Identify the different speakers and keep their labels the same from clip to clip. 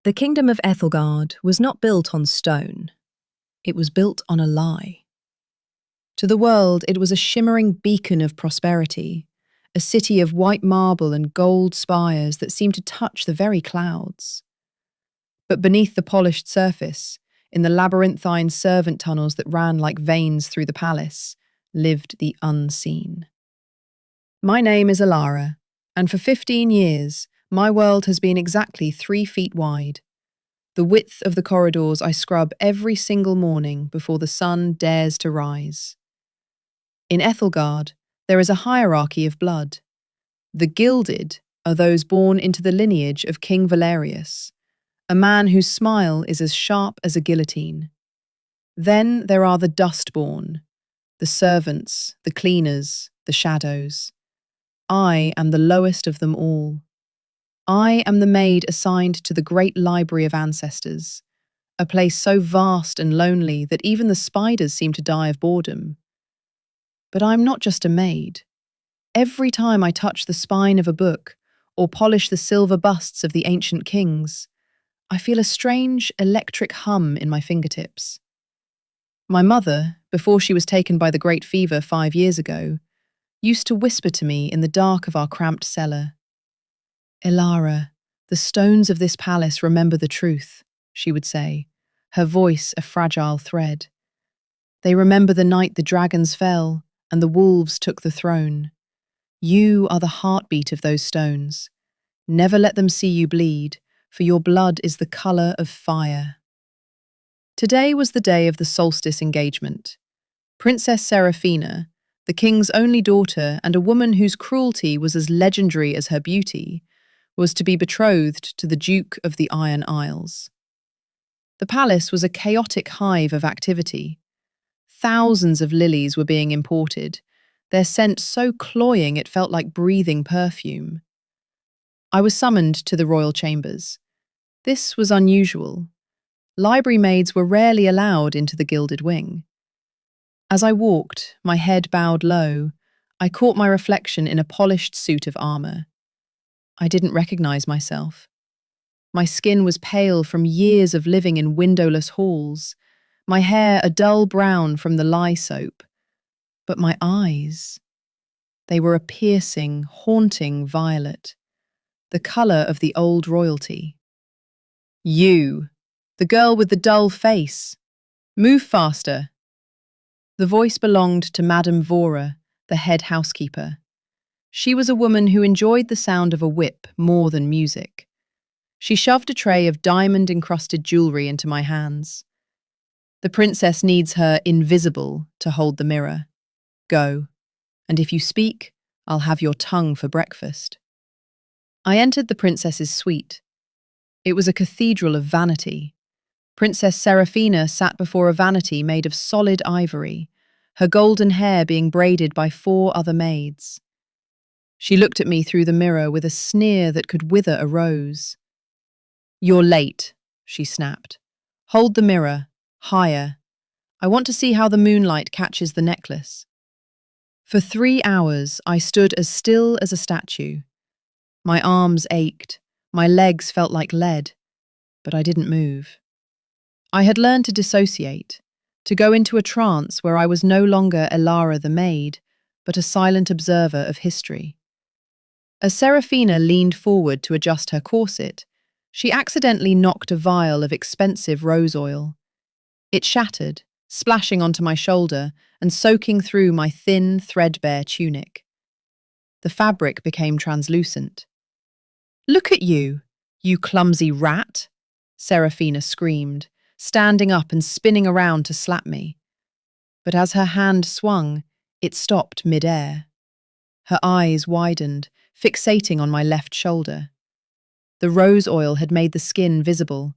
Speaker 1: The kingdom of Ethelgard was not built on stone. It was built on a lie. To the world, it was a shimmering beacon of prosperity, a city of white marble and gold spires that seemed to touch the very clouds. But beneath the polished surface, in the labyrinthine servant tunnels that ran like veins through the palace, lived the unseen. My name is Alara, and for 15 years, my world has been exactly 3 feet wide. The width of the corridors I scrub every single morning before the sun dares to rise. In Ethelgard, there is a hierarchy of blood. The gilded are those born into the lineage of King Valerius, a man whose smile is as sharp as a guillotine. Then there are the dustborn, the servants, the cleaners, the shadows. I am the lowest of them all. I am the maid assigned to the great library of ancestors, a place so vast and lonely that even the spiders seem to die of boredom. But I'm not just a maid. Every time I touch the spine of a book or polish the silver busts of the ancient kings, I feel a strange electric hum in my fingertips. My mother, before she was taken by the great fever 5 years ago, used to whisper to me in the dark of our cramped cellar. "Elara, the stones of this palace remember the truth," she would say, her voice a fragile thread. "They remember the night the dragons fell and the wolves took the throne. You are the heartbeat of those stones. Never let them see you bleed, for your blood is the colour of fire." Today was the day of the solstice engagement. Princess Seraphina, the king's only daughter and a woman whose cruelty was as legendary as her beauty, was to be betrothed to the Duke of the Iron Isles. The palace was a chaotic hive of activity. Thousands of lilies were being imported, their scent so cloying it felt like breathing perfume. I was summoned to the royal chambers. This was unusual. Library maids were rarely allowed into the gilded wing. As I walked, my head bowed low, I caught my reflection in a polished suit of armour. I didn't recognize myself. My skin was pale from years of living in windowless halls, my hair a dull brown from the lye soap. But my eyes, they were a piercing, haunting violet, the colour of the old royalty. "You, the girl with the dull face. Move faster." The voice belonged to Madame Vora, the head housekeeper. She was a woman who enjoyed the sound of a whip more than music. She shoved a tray of diamond-encrusted jewellery into my hands. "The princess needs her invisible to hold the mirror. Go, and if you speak, I'll have your tongue for breakfast." I entered the princess's suite. It was a cathedral of vanity. Princess Seraphina sat before a vanity made of solid ivory, her golden hair being braided by 4 other maids. She looked at me through the mirror with a sneer that could wither a rose. "You're late," she snapped. "Hold the mirror, higher. I want to see how the moonlight catches the necklace." For 3 hours, I stood as still as a statue. My arms ached, my legs felt like lead, but I didn't move. I had learned to dissociate, to go into a trance where I was no longer Elara the maid, but a silent observer of history. As Seraphina leaned forward to adjust her corset, she accidentally knocked a vial of expensive rose oil. It shattered, splashing onto my shoulder and soaking through my thin, threadbare tunic. The fabric became translucent. "Look at you, you clumsy rat!" Seraphina screamed, standing up and spinning around to slap me. But as her hand swung, it stopped mid-air. Her eyes widened, fixating on my left shoulder. The rose oil had made the skin visible,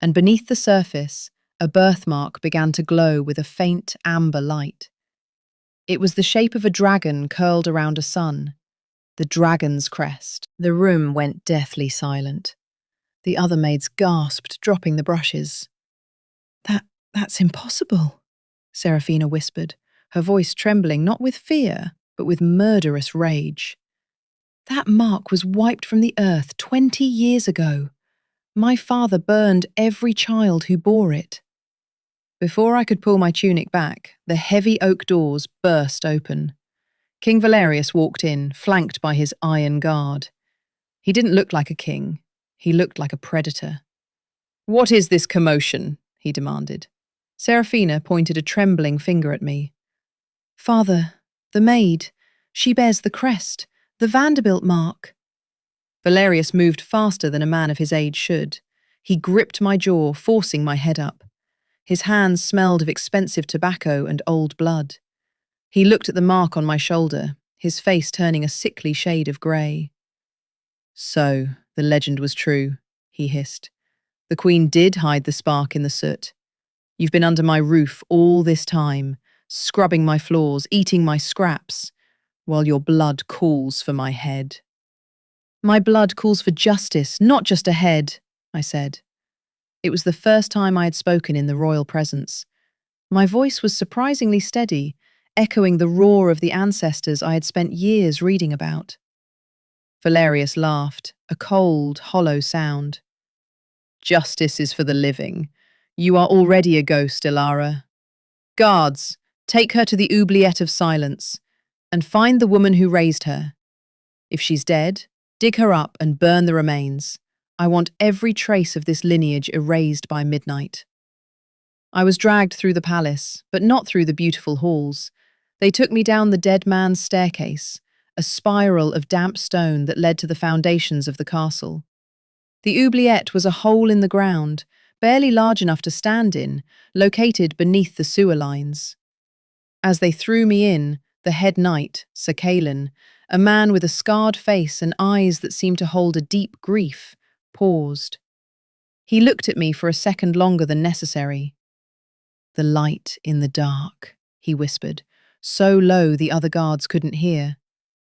Speaker 1: and beneath the surface, a birthmark began to glow with a faint amber light. It was the shape of a dragon curled around a sun, the dragon's crest. The room went deathly silent. The other maids gasped, dropping the brushes. That's impossible," Seraphina whispered, her voice trembling not with fear, but with murderous rage. "That mark was wiped from the earth 20 years ago. My father burned every child who bore it. Before I could pull my tunic back, the heavy oak doors burst open. King Valerius walked in, flanked by his iron guard. He didn't look like a king. He looked like a predator. "What is this commotion?" he demanded. Serafina pointed a trembling finger at me. "Father, the maid. She bears the crest, the Vanderbilt mark." Valerius moved faster than a man of his age should. He gripped my jaw, forcing my head up. His hands smelled of expensive tobacco and old blood. He looked at the mark on my shoulder, his face turning a sickly shade of grey. "So, the legend was true," he hissed. "The Queen did hide the spark in the soot. You've been under my roof all this time, scrubbing my floors, eating my scraps, while your blood calls for my head." "My blood calls for justice, not just a head," I said. It was the first time I had spoken in the royal presence. My voice was surprisingly steady, echoing the roar of the ancestors I had spent years reading about. Valerius laughed, a cold, hollow sound. "Justice is for the living. You are already a ghost, Ilara. Guards, take her to the oubliette of silence, and find the woman who raised her. If she's dead, dig her up and burn the remains. I want every trace of this lineage erased by midnight." I was dragged through the palace, but not through the beautiful halls. They took me down the dead man's staircase, a spiral of damp stone that led to the foundations of the castle. The oubliette was a hole in the ground, barely large enough to stand in, located beneath the sewer lines. As they threw me in, the head knight, Sir Callan, a man with a scarred face and eyes that seemed to hold a deep grief, paused. He looked at me for a second longer than necessary. "The light in the dark," he whispered, so low the other guards couldn't hear.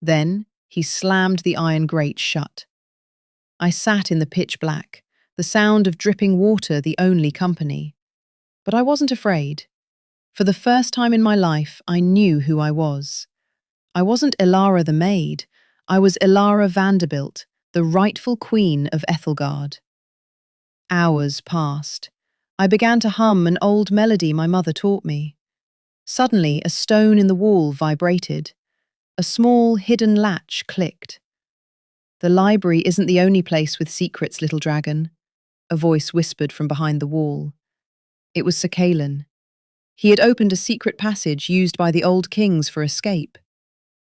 Speaker 1: Then he slammed the iron grate shut. I sat in the pitch black, the sound of dripping water the only company. But I wasn't afraid. For the first time in my life, I knew who I was. I wasn't Ilara the maid. I was Ilara Vanderbilt, the rightful queen of Ethelgard. Hours passed. I began to hum an old melody my mother taught me. Suddenly, a stone in the wall vibrated. A small, hidden latch clicked. "The library isn't the only place with secrets, little dragon," a voice whispered from behind the wall. It was Sir Callan. He had opened a secret passage used by the old kings for escape.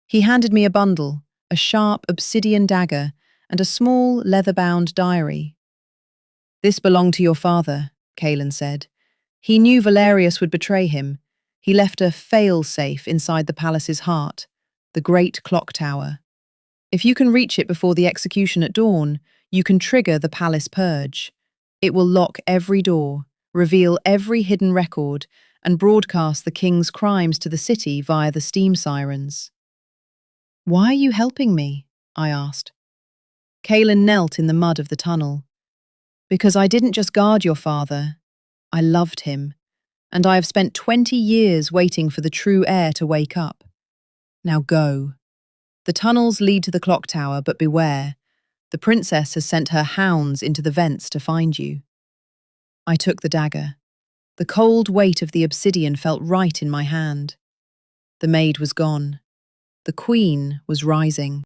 Speaker 1: He handed me a bundle, a sharp obsidian dagger, and a small, leather-bound diary. "This belonged to your father," Callan said. "He knew Valerius would betray him. He left a fail-safe inside the palace's heart, the great clock tower. If you can reach it before the execution at dawn, you can trigger the palace purge. It will lock every door, reveal every hidden record, and broadcast the king's crimes to the city via the steam sirens." "Why are you helping me?" I asked. Callan knelt in the mud of the tunnel. "Because I didn't just guard your father. I loved him, and I have spent 20 years waiting for the true heir to wake up. Now go. The tunnels lead to the clock tower, but beware. The princess has sent her hounds into the vents to find you." I took the dagger. The cold weight of the obsidian felt right in my hand. The maid was gone. The queen was rising.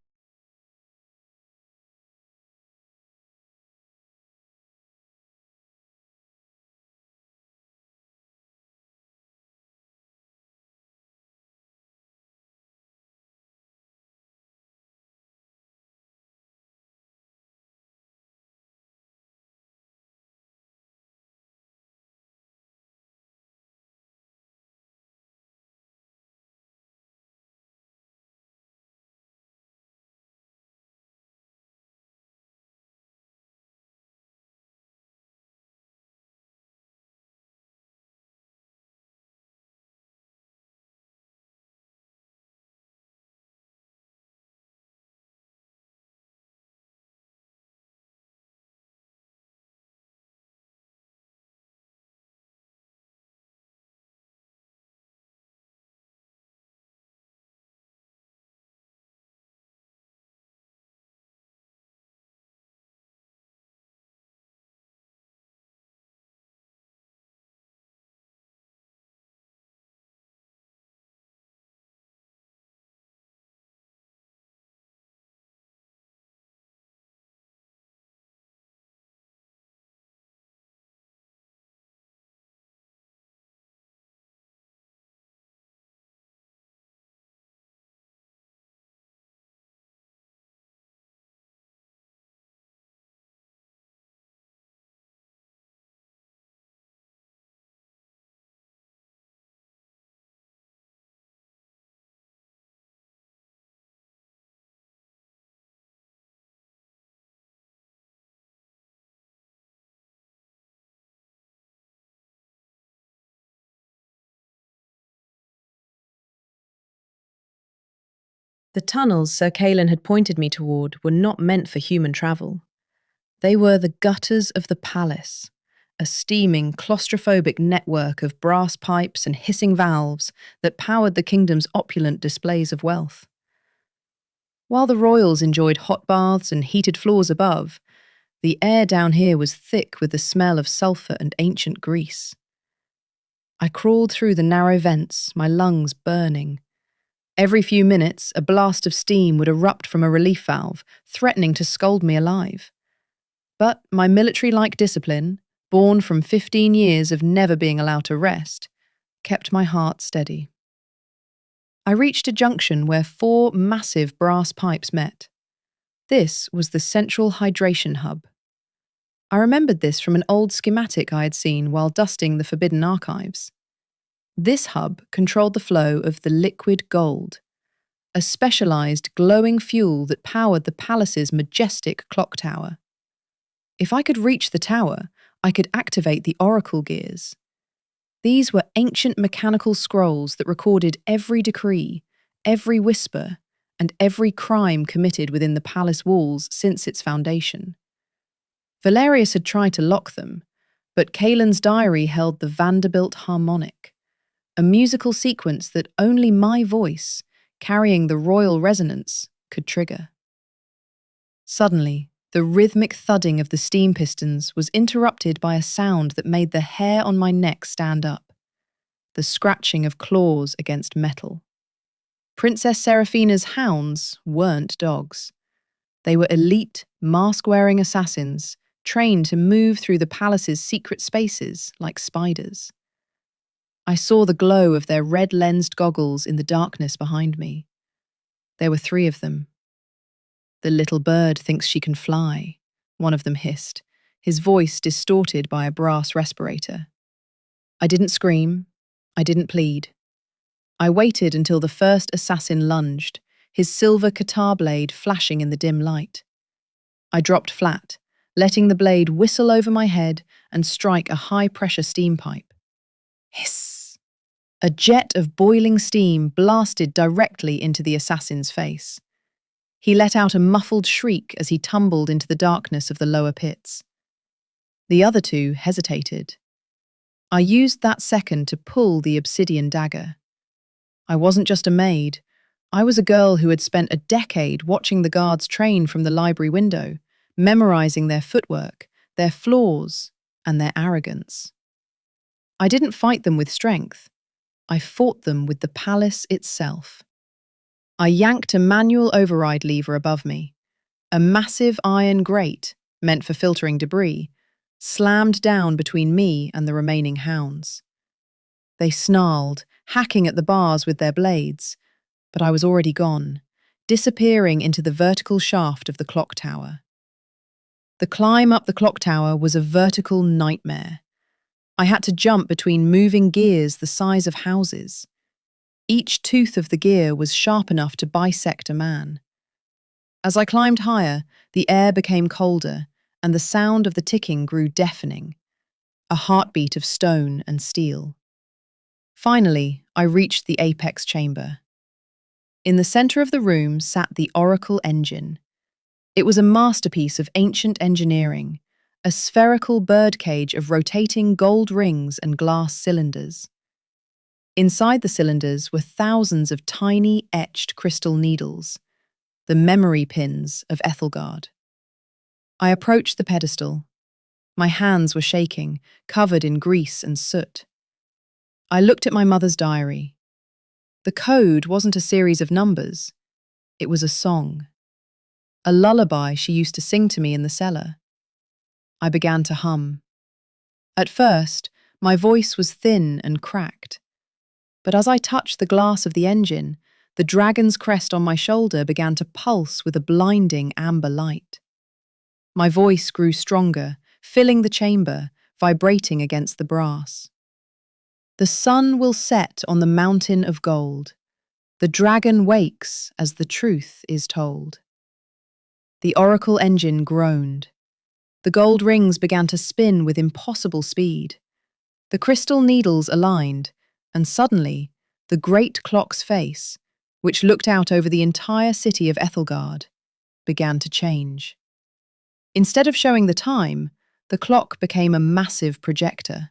Speaker 1: The tunnels Sir Callan had pointed me toward were not meant for human travel. They were the gutters of the palace, a steaming, claustrophobic network of brass pipes and hissing valves that powered the kingdom's opulent displays of wealth. While the royals enjoyed hot baths and heated floors above, the air down here was thick with the smell of sulphur and ancient grease. I crawled through the narrow vents, my lungs burning. Every few minutes, a blast of steam would erupt from a relief valve, threatening to scald me alive. But my military-like discipline, born from 15 years of never being allowed to rest, kept my heart steady. I reached a junction where 4 massive brass pipes met. This was the central hydration hub. I remembered this from an old schematic I had seen while dusting the forbidden archives. This hub controlled the flow of the liquid gold, a specialized glowing fuel that powered the palace's majestic clock tower. If I could reach the tower, I could activate the oracle gears. These were ancient mechanical scrolls that recorded every decree, every whisper, and every crime committed within the palace walls since its foundation. Valerius had tried to lock them, but Callan's diary held the Vanderbilt harmonic, a musical sequence that only my voice, carrying the royal resonance, could trigger. Suddenly, the rhythmic thudding of the steam pistons was interrupted by a sound that made the hair on my neck stand up, the scratching of claws against metal. Princess Seraphina's hounds weren't dogs. They were elite, mask-wearing assassins, trained to move through the palace's secret spaces like spiders. I saw the glow of their red-lensed goggles in the darkness behind me. There were 3 of them. "The little bird thinks she can fly," one of them hissed, his voice distorted by a brass respirator. I didn't scream. I didn't plead. I waited until the first assassin lunged, his silver guitar blade flashing in the dim light. I dropped flat, letting the blade whistle over my head and strike a high-pressure steam pipe. Hiss! A jet of boiling steam blasted directly into the assassin's face. He let out a muffled shriek as he tumbled into the darkness of the lower pits. The other 2 hesitated. I used that second to pull the obsidian dagger. I wasn't just a maid. I was a girl who had spent a decade watching the guards train from the library window, memorizing their footwork, their flaws, and their arrogance. I didn't fight them with strength. I fought them with the palace itself. I yanked a manual override lever above me. A massive iron grate, meant for filtering debris, slammed down between me and the remaining hounds. They snarled, hacking at the bars with their blades, but I was already gone, disappearing into the vertical shaft of the clock tower. The climb up the clock tower was a vertical nightmare. I had to jump between moving gears the size of houses. Each tooth of the gear was sharp enough to bisect a man. As I climbed higher, the air became colder, and the sound of the ticking grew deafening, a heartbeat of stone and steel. Finally, I reached the apex chamber. In the center of the room sat the Oracle engine. It was a masterpiece of ancient engineering, a spherical birdcage of rotating gold rings and glass cylinders. Inside the cylinders were thousands of tiny, etched crystal needles, the memory pins of Ethelgard. I approached the pedestal. My hands were shaking, covered in grease and soot. I looked at my mother's diary. The code wasn't a series of numbers. It was a song. A lullaby she used to sing to me in the cellar. I began to hum. At first, my voice was thin and cracked. But as I touched the glass of the engine, the dragon's crest on my shoulder began to pulse with a blinding amber light. My voice grew stronger, filling the chamber, vibrating against the brass. The sun will set on the mountain of gold. The dragon wakes as the truth is told. The oracle engine groaned. The gold rings began to spin with impossible speed. The crystal needles aligned, and suddenly, the great clock's face, which looked out over the entire city of Ethelgard, began to change. Instead of showing the time, the clock became a massive projector.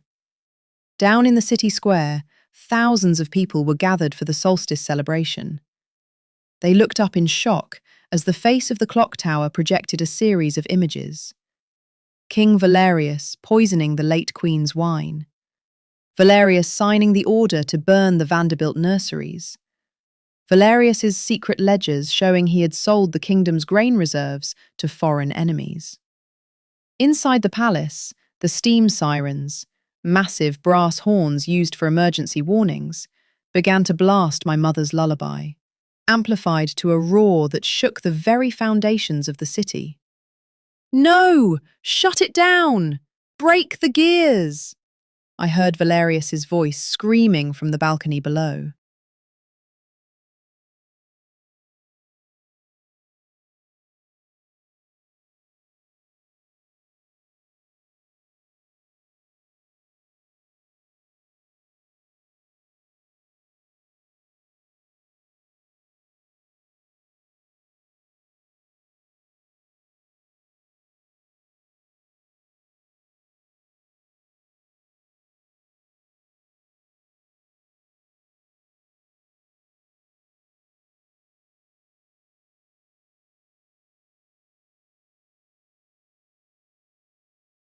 Speaker 1: Down in the city square, thousands of people were gathered for the solstice celebration. They looked up in shock as the face of the clock tower projected a series of images. King Valerius poisoning the late queen's wine. Valerius signing the order to burn the Vanderbilt nurseries. Valerius's secret ledgers showing he had sold the kingdom's grain reserves to foreign enemies. Inside the palace, the steam sirens, massive brass horns used for emergency warnings, began to blast my mother's lullaby, amplified to a roar that shook the very foundations of the city. "No! Shut it down! Break the gears!" I heard Valerius's voice screaming from the balcony below.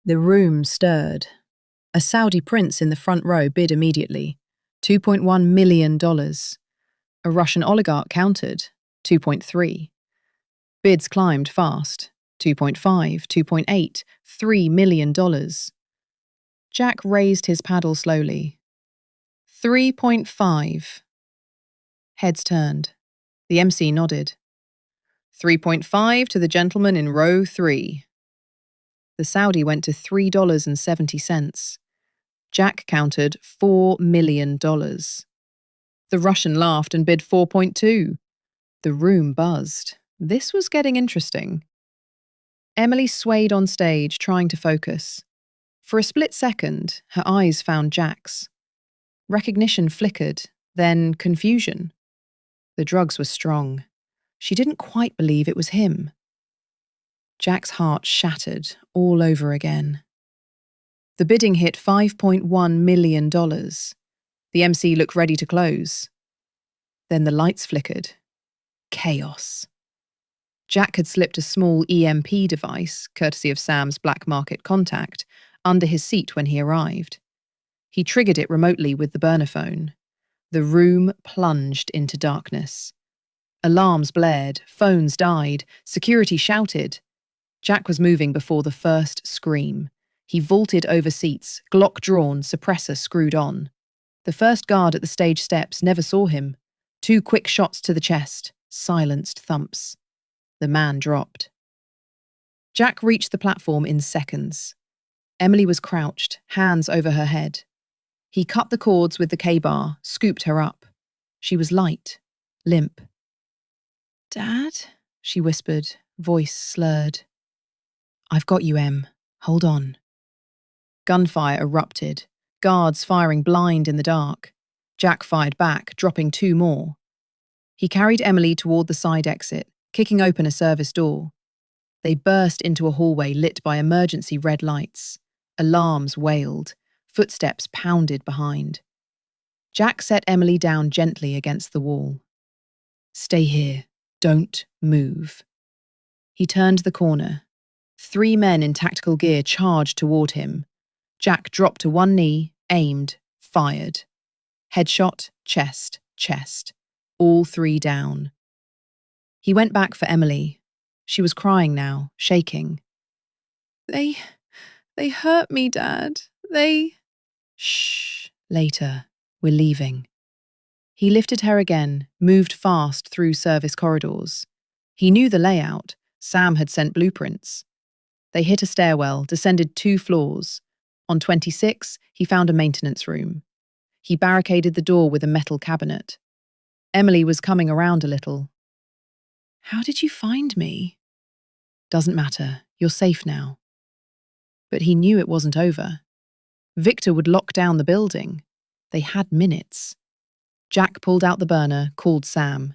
Speaker 1: The room stirred. A Saudi prince in the front row bid immediately, $2.1 million. A Russian oligarch countered, 2.3. Bids climbed fast, 2.5, 2.8, $3 million. Jack raised his paddle slowly. 3.5. Heads turned. The MC nodded. 3.5 to the gentleman in row 3. The Saudi went to $3.70. Jack countered $4 million. The Russian laughed and bid 4.2. The room buzzed. This was getting interesting. Emily swayed on stage, trying to focus. For a split second, her eyes found Jack's. Recognition flickered, then confusion. The drugs were strong. She didn't quite believe it was him. Jack's heart shattered all over again. The bidding hit $5.1 million. The MC looked ready to close. Then the lights flickered. Chaos. Jack had slipped a small EMP device, courtesy of Sam's black market contact, under his seat when he arrived. He triggered it remotely with the burner phone. The room plunged into darkness. Alarms blared, phones died, security shouted. Jack was moving before the first scream. He vaulted over seats, Glock drawn, suppressor screwed on. The first guard at the stage steps never saw him. 2 quick shots to the chest, silenced thumps. The man dropped. Jack reached the platform in seconds. Emily was crouched, hands over her head. He cut the cords with the K-bar, scooped her up. She was light, limp. "Dad?" she whispered, voice slurred. "I've got you, Em. Hold on." Gunfire erupted, guards firing blind in the dark. Jack fired back, dropping 2 more. He carried Emily toward the side exit, kicking open a service door. They burst into a hallway lit by emergency red lights. Alarms wailed. Footsteps pounded behind. Jack set Emily down gently against the wall. "Stay here. Don't move." He turned the corner. 3 men in tactical gear charged toward him. Jack dropped to one knee, aimed, fired. Headshot, chest, chest. All 3 down. He went back for Emily. She was crying now, shaking. They hurt me, Dad. Shh, later. We're leaving." He lifted her again, moved fast through service corridors. He knew the layout. Sam had sent blueprints. They hit a stairwell, descended 2 floors. On 26, he found a maintenance room. He barricaded the door with a metal cabinet. Emily was coming around a little. "How did you find me?" "Doesn't matter. You're safe now." But he knew it wasn't over. Viktor would lock down the building. They had minutes. Jack pulled out the burner, called Sam.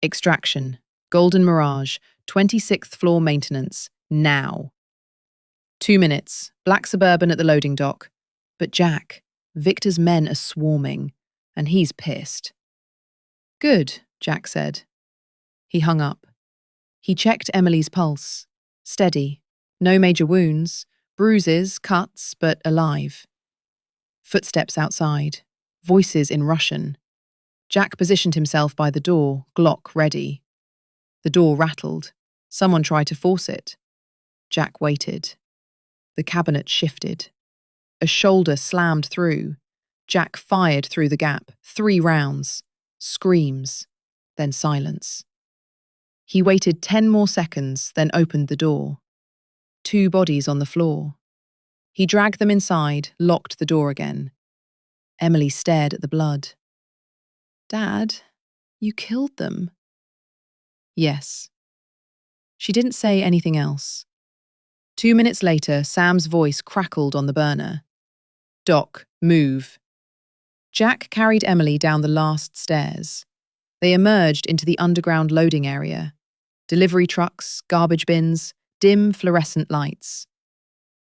Speaker 1: Extraction. Golden Mirage. 26th floor maintenance. Now. 2 minutes. Black Suburban at the loading dock. But Jack, Victor's men are swarming, and he's pissed. Good, Jack said. He hung up. He checked Emily's pulse. Steady. No major wounds. Bruises, cuts, but alive. Footsteps outside. Voices in Russian. Jack positioned himself by the door, Glock ready. The door rattled. Someone tried to force it. Jack waited. The cabinet shifted. A shoulder slammed through. Jack fired through the gap. 3 rounds. Screams. Then silence. He waited 10 more seconds, then opened the door. 2 bodies on the floor. He dragged them inside, locked the door again. Emily stared at the blood. Dad, you killed them. Yes. She didn't say anything else. 2 minutes later, Sam's voice crackled on the burner. Doc, move. Jack carried Emily down the last stairs. They emerged into the underground loading area. Delivery trucks, garbage bins, dim fluorescent lights.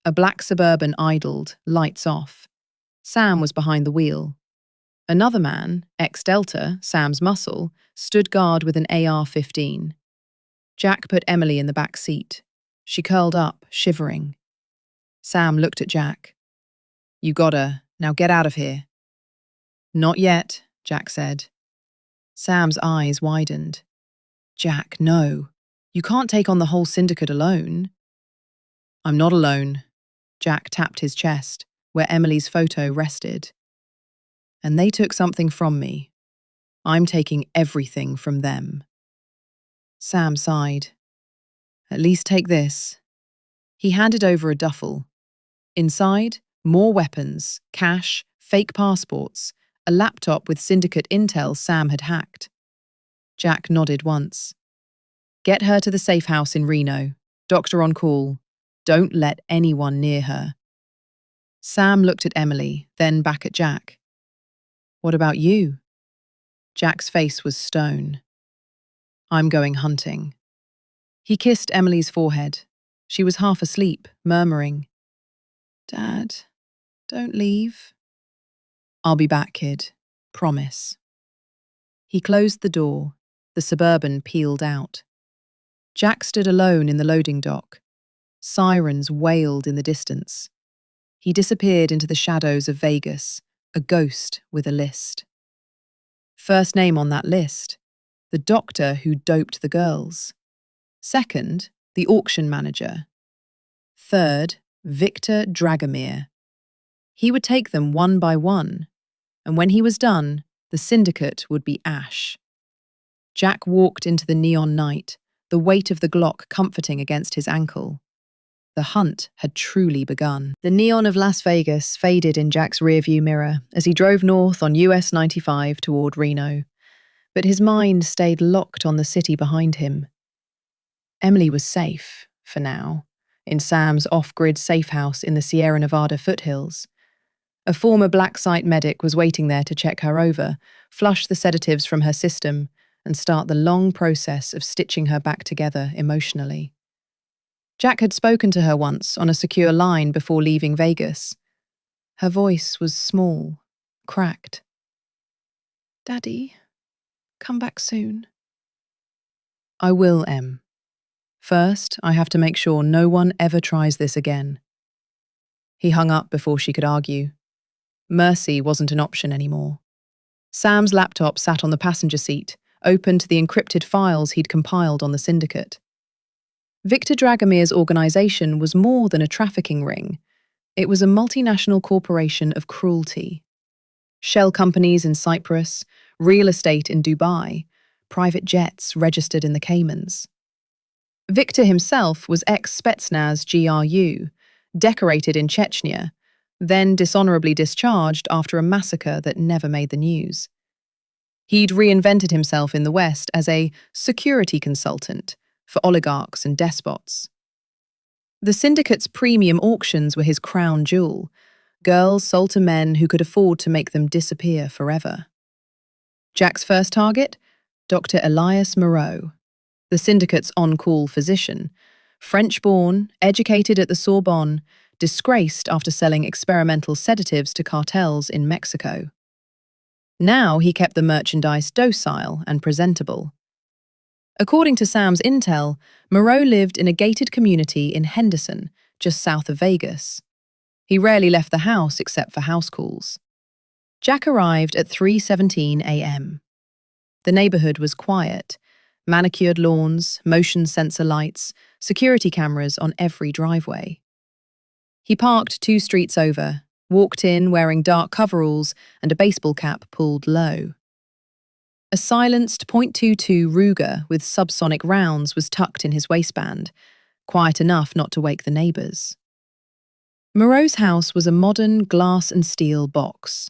Speaker 1: A black Suburban idled, lights off. Sam was behind the wheel. Another man, ex-Delta, Sam's muscle, stood guard with an AR-15. Jack put Emily in the back seat. She curled up, shivering. Sam looked at Jack. You got her. Now get out of here. Not yet, Jack said. Sam's eyes widened. Jack, no. You can't take on the whole syndicate alone. I'm not alone. Jack tapped his chest, where Emily's photo rested. And they took something from me. I'm taking everything from them. Sam sighed. At least take this. He handed over a duffel. Inside, more weapons, cash, fake passports, a laptop with syndicate intel Sam had hacked. Jack nodded once. Get her to the safe house in Reno. Doctor on call. Don't let anyone near her. Sam looked at Emily, then back at Jack. What about you? Jack's face was stone. I'm going hunting. He kissed Emily's forehead. She was half asleep, murmuring, Dad, don't leave. I'll be back, kid. Promise. He closed the door. The Suburban peeled out. Jack stood alone in the loading dock. Sirens wailed in the distance. He disappeared into the shadows of Vegas, a ghost with a list. First name on that list, the doctor who doped the girls. Second, the auction manager. Third, Viktor Dragomir. He would take them one by one, and when he was done, the syndicate would be ash. Jack walked into the neon night, the weight of the Glock comforting against his ankle. The hunt had truly begun. The neon of Las Vegas faded in Jack's rearview mirror as he drove north on US 95 toward Reno. But his mind stayed locked on the city behind him. Emily was safe, for now, in Sam's off-grid safe house in the Sierra Nevada foothills. A former black site medic was waiting there to check her over, flush the sedatives from her system, and start the long process of stitching her back together emotionally. Jack had spoken to her once on a secure line before leaving Vegas. Her voice was small, cracked. Daddy, come back soon. I will, Em. First, I have to make sure no one ever tries this again. He hung up before she could argue. Mercy wasn't an option anymore. Sam's laptop sat on the passenger seat, open to the encrypted files he'd compiled on the syndicate. Viktor Dragomir's organization was more than a trafficking ring. It was a multinational corporation of cruelty. Shell companies in Cyprus, real estate in Dubai, private jets registered in the Caymans. Viktor himself was ex-Spetsnaz GRU, decorated in Chechnya, then dishonorably discharged after a massacre that never made the news. He'd reinvented himself in the West as a security consultant for oligarchs and despots. The syndicate's premium auctions were his crown jewel, girls sold to men who could afford to make them disappear forever. Jack's first target? Dr. Elias Moreau, the syndicate's on-call physician, French-born, educated at the Sorbonne, disgraced after selling experimental sedatives to cartels in Mexico. Now he kept the merchandise docile and presentable. According to Sam's intel, Moreau lived in a gated community in Henderson, just south of Vegas. He rarely left the house except for house calls. Jack arrived at 3:17 a.m. The neighborhood was quiet. Manicured lawns, motion sensor lights, security cameras on every driveway. He parked 2 streets over, walked in wearing dark coveralls and a baseball cap pulled low. A silenced .22 Ruger with subsonic rounds was tucked in his waistband, quiet enough not to wake the neighbors. Moreau's house was a modern glass and steel box.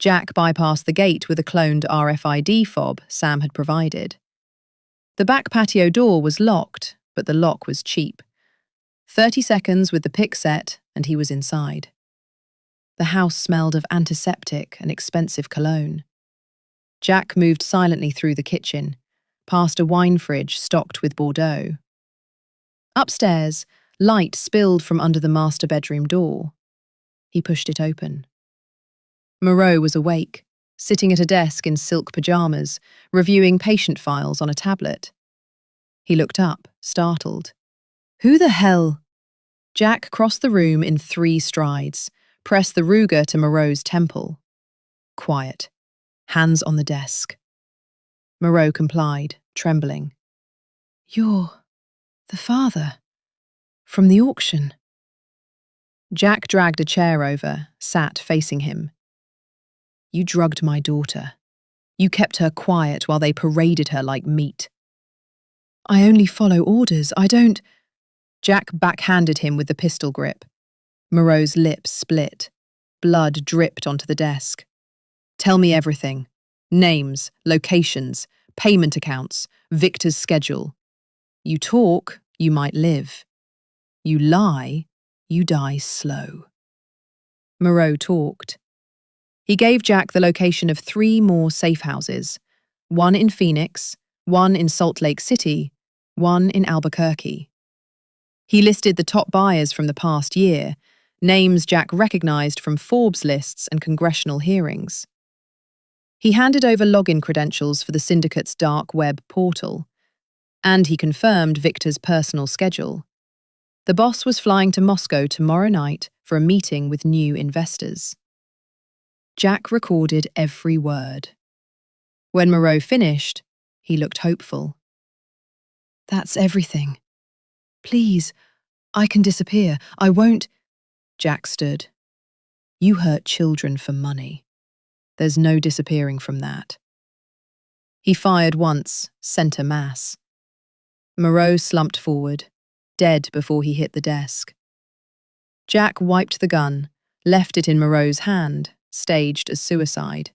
Speaker 1: Jack bypassed the gate with a cloned RFID fob Sam had provided. The back patio door was locked, but the lock was cheap. 30 seconds with the pick set, and he was inside. The house smelled of antiseptic and expensive cologne. Jack moved silently through the kitchen, past a wine fridge stocked with Bordeaux. Upstairs, light spilled from under the master bedroom door. He pushed it open. Moreau was awake, sitting at a desk in silk pajamas, reviewing patient files on a tablet. He looked up, startled. "Who the hell?" Jack crossed the room in 3 strides, pressed the Ruger to Moreau's temple. Quiet. Hands on the desk. Moreau complied, trembling. "You're the father from the auction." Jack dragged a chair over, sat facing him. "You drugged my daughter. You kept her quiet while they paraded her like meat." "I only follow orders, I don't—" Jack backhanded him with the pistol grip. Moreau's lips split. Blood dripped onto the desk. "Tell me everything. Names, locations, payment accounts, Viktor's schedule. You talk, you might live. You lie, you die slow." Moreau talked. He gave Jack the location of 3 more safehouses, 1 in Phoenix, 1 in Salt Lake City, 1 in Albuquerque. He listed the top buyers from the past year, names Jack recognized from Forbes lists and congressional hearings. He handed over login credentials for the syndicate's dark web portal, and he confirmed Viktor's personal schedule. The boss was flying to Moscow tomorrow night for a meeting with new investors. Jack recorded every word. When Moreau finished, he looked hopeful. "That's everything. Please, I can disappear. I won't—" Jack stood. "You hurt children for money. There's no disappearing from that." He fired once, center mass. Moreau slumped forward, dead before he hit the desk. Jack wiped the gun, left it in Moreau's hand, staged as suicide.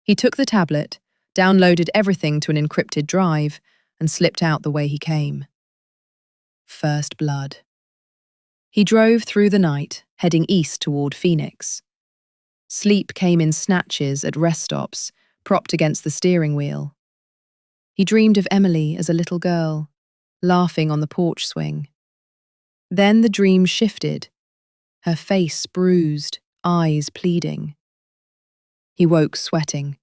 Speaker 1: He took the tablet, downloaded everything to an encrypted drive, and slipped out the way he came. First blood. He drove through the night, heading east toward Phoenix. Sleep came in snatches at rest stops, propped against the steering wheel. He dreamed of Emily as a little girl, laughing on the porch swing. Then the dream shifted, her face bruised, eyes pleading. He woke sweating,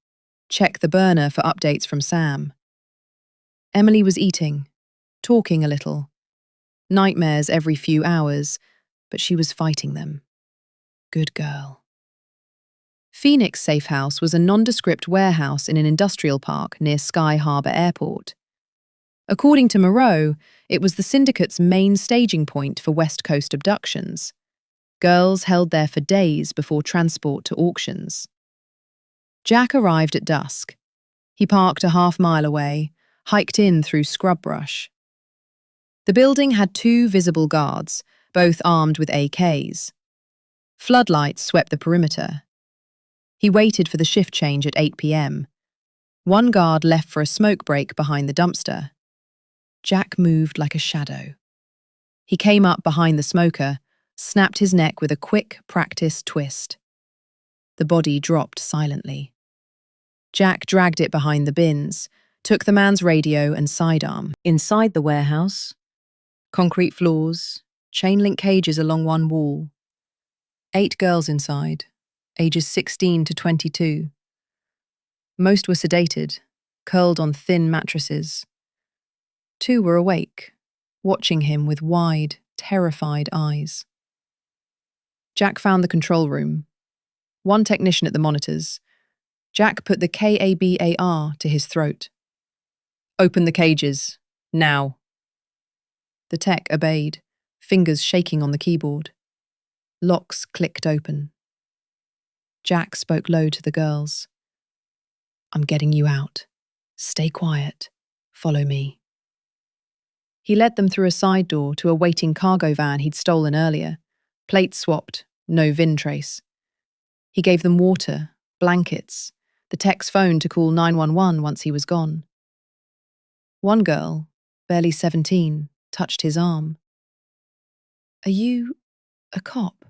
Speaker 1: checked the burner for updates from Sam. Emily was eating, talking a little. Nightmares every few hours, but she was fighting them. Good girl. Phoenix Safe House was a nondescript warehouse in an industrial park near Sky Harbor Airport. According to Moreau, it was the syndicate's main staging point for West Coast abductions. Girls held there for days before transport to auctions. Jack arrived at dusk. He parked a half-mile away, hiked in through scrub brush. The building had 2 visible guards, both armed with AKs. Floodlights swept the perimeter. He waited for the shift change at 8 p.m. One guard left for a smoke break behind the dumpster. Jack moved like a shadow. He came up behind the smoker, snapped his neck with a quick, practiced twist. The body dropped silently. Jack dragged it behind the bins, took the man's radio and sidearm. Inside the warehouse, concrete floors, chain-link cages along one wall. 8 girls inside, ages 16 to 22. Most were sedated, curled on thin mattresses. 2 were awake, watching him with wide, terrified eyes. Jack found the control room. 1 technician at the monitors. Jack put the KABAR to his throat. "Open the cages, now." The tech obeyed, fingers shaking on the keyboard. Locks clicked open. Jack spoke low to the girls. "I'm getting you out. Stay quiet. Follow me." He led them through a side door to a waiting cargo van he'd stolen earlier. Plates swapped, no VIN trace. He gave them water, blankets, the tech's phone to call 911 once he was gone. 1 girl, barely 17, touched his arm. "Are you a cop?"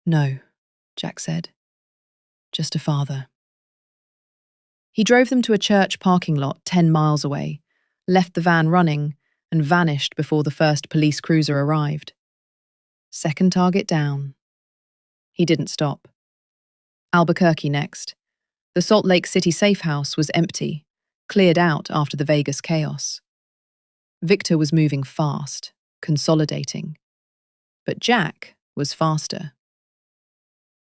Speaker 1: "No," Jack said. "Just a father." He drove them to a church parking lot 10 miles away, left the van running, and vanished before the first police cruiser arrived. Second target down. He didn't stop. Albuquerque next. The Salt Lake City safe house was empty, cleared out after the Vegas chaos. Viktor was moving fast, consolidating. But Jack was faster.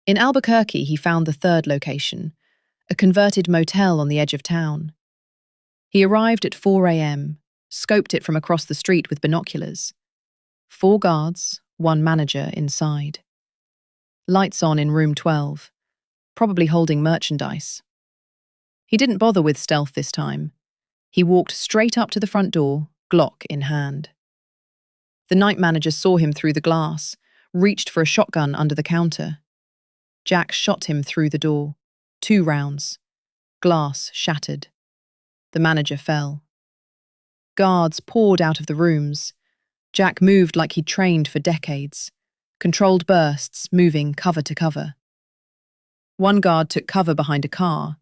Speaker 1: In Albuquerque, he found the 3rd location, a converted motel on the edge of town. He arrived at 4 a.m., scoped it from across the street with binoculars. 4 guards, 1 manager inside. Lights on in room 12, probably holding merchandise. He didn't bother with stealth this time. He walked straight up to the front door, Glock in hand. The night manager saw him through the glass, reached for a shotgun under the counter. Jack shot him through the door. 2 rounds. Glass shattered. The manager fell. Guards poured out of the rooms. Jack moved like he'd trained for decades. Controlled bursts, moving cover to cover. 1 guard took cover behind a car.